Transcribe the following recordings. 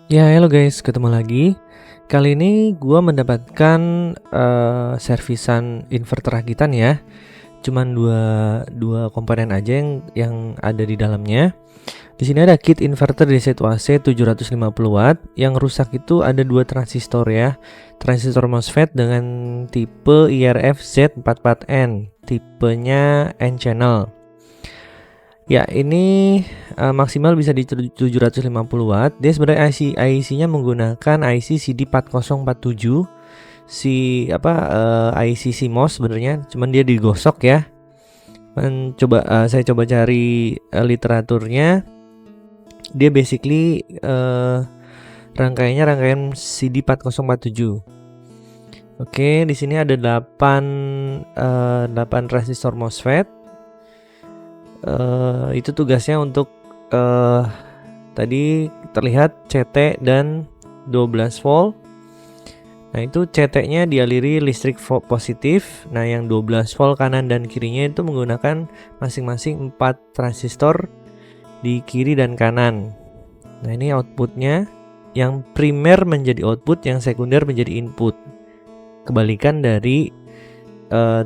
Ya, halo guys, ketemu lagi. Kali ini gua mendapatkan servisan inverter rakitan ya. Cuman dua komponen aja yang ada di dalamnya. Di sini ada kit inverter DC to AC 750 watt. Yang rusak itu ada dua transistor ya. Transistor MOSFET dengan tipe IRF Z44N, tipenya N channel. Ya, ini maksimal bisa di 750 watt. Dia sebenarnya IC-nya menggunakan IC CD4047. IC CMOS sebenarnya, cuman dia digosok ya. Saya coba cari literaturnya. Dia basically rangkaian CD4047. Oke, di sini ada 8 resistor MOSFET. Itu tugasnya untuk tadi terlihat CT dan 12 volt. Nah, itu CT-nya dialiri listrik positif. Nah, yang 12 volt kanan dan kirinya itu menggunakan masing-masing 4 transistor di kiri dan kanan. Nah, ini outputnya. Yang primer menjadi output, yang sekunder menjadi input. Kebalikan dari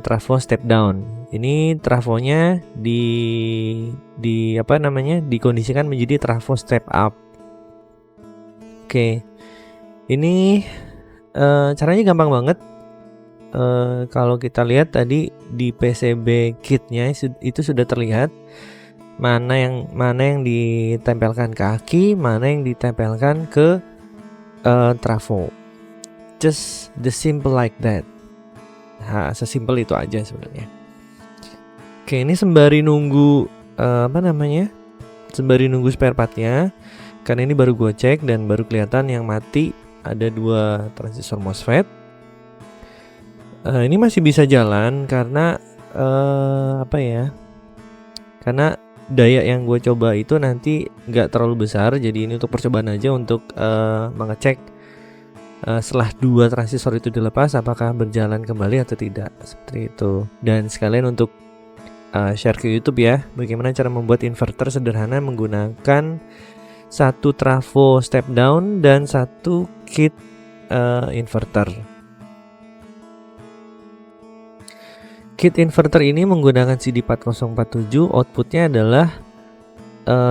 trafo step down. Ini trafonya dikondisikan menjadi trafo step up. Oke. Ini caranya gampang banget. Kalau kita lihat tadi di PCB kitnya itu sudah terlihat mana yang ditempelkan ke aki, mana yang ditempelkan ke trafo. Just the simple like that. Nah, sesimpel itu aja sebenarnya. Oke, ini sembari nunggu sembari nunggu spare partnya, karena ini baru gue cek dan baru kelihatan yang mati ada 2 transistor MOSFET. Ini masih bisa jalan karena karena daya yang gue coba itu nanti nggak terlalu besar. Jadi ini untuk percobaan aja untuk mengecek setelah 2 transistor itu dilepas apakah berjalan kembali atau tidak, seperti itu. Dan sekalian untuk share ke YouTube ya, bagaimana cara membuat inverter sederhana menggunakan 1 trafo step down dan 1 kit inverter. Kit inverter ini menggunakan CD4047. Outputnya adalah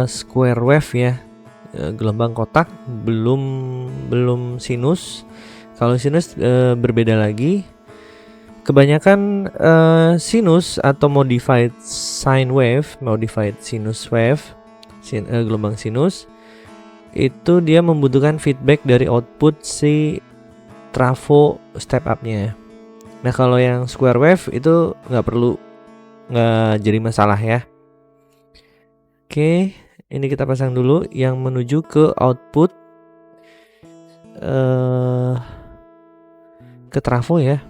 square wave ya, gelombang kotak, belum sinus. Kalau sinus berbeda lagi. Kebanyakan sinus atau modified sine wave, modified sinus wave, gelombang sinus itu dia membutuhkan feedback dari output si trafo step up-nya. Nah, kalau yang square wave itu nggak jadi masalah ya. Oke, ini kita pasang dulu yang menuju ke output ke trafo ya.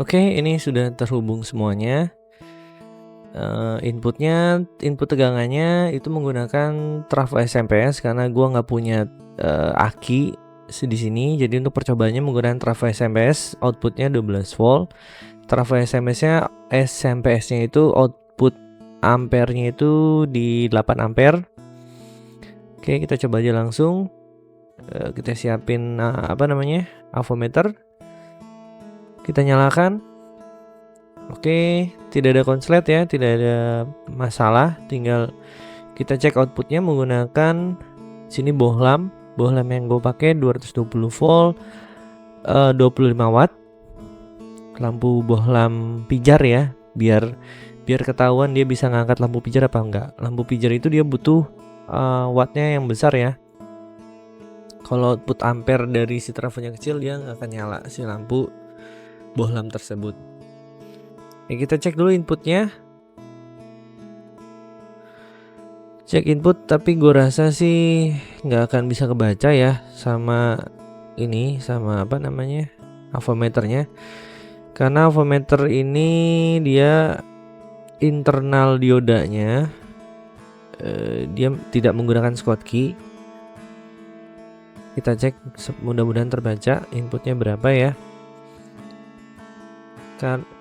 Oke, ini sudah terhubung semuanya. Input tegangannya itu menggunakan trafo SMP/S karena gua nggak punya aki di sini. Jadi untuk percobaannya menggunakan trafo SMP/S, outputnya 12 volt. Trafo SMP/S-nya itu output ampernya itu di 8 ampere. Oke, kita coba aja langsung. Kita siapin avometer. Kita nyalakan. Oke, tidak ada konslet ya, tidak ada masalah. Tinggal kita cek outputnya menggunakan sini bohlam yang gue pakai 220 volt, 25 watt. Lampu bohlam pijar ya, biar ketahuan dia bisa ngangkat lampu pijar apa enggak. Lampu pijar itu dia butuh wattnya yang besar ya. Kalau output ampere dari si trafonya kecil, dia nggak akan nyala si lampu bohlam tersebut. Ya, kita cek dulu inputnya. Cek input, tapi gue rasa sih nggak akan bisa kebaca ya sama avometernya. Karena avometer ini dia internal diodanya dia tidak menggunakan Schottky. Kita cek, mudah-mudahan terbaca inputnya berapa ya.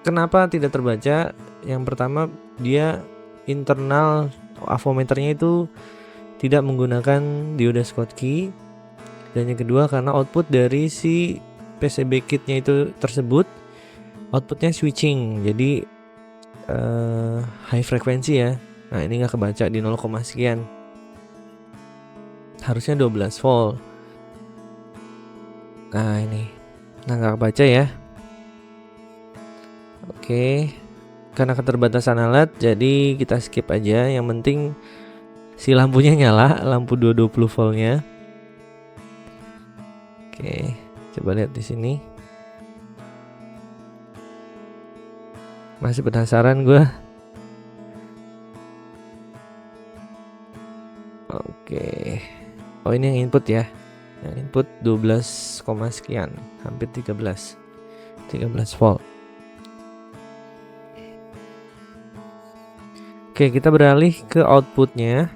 Kenapa tidak terbaca? Yang pertama, dia internal avometernya itu tidak menggunakan dioda Schottky. Dan yang kedua, karena output dari si PCB kitnya itu tersebut outputnya switching, jadi high frekuensi ya. Nah, ini nggak kebaca di 0, sekian. Harusnya 12 volt. Nah, ini nggak kebaca ya. Oke, karena keterbatasan alat, jadi kita skip aja. Yang penting si lampunya nyala, lampu 220 voltnya. Oke, coba lihat di sini. Masih penasaran gue. Oke. Oh, ini yang input ya. Yang input 12, sekian, hampir 13 volt. Oke, kita beralih ke outputnya.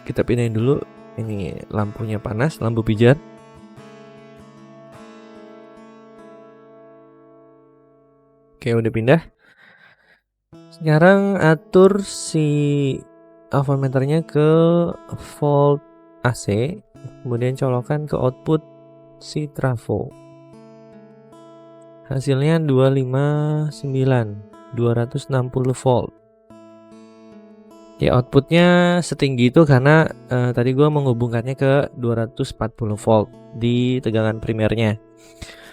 Kita pindahin dulu. Ini lampunya panas, lampu pijar. Oke, udah pindah. Sekarang atur si avometernya ke volt AC, kemudian colokan ke output si trafo. Hasilnya 260 volt. Ya, outputnya setinggi itu karena tadi gue menghubungkannya ke 240 volt di tegangan primernya.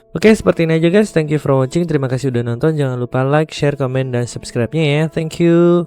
Oke, seperti ini aja guys. Thank you for watching. Terima kasih udah nonton. Jangan lupa like, share, komen, dan subscribe-nya ya. Thank you.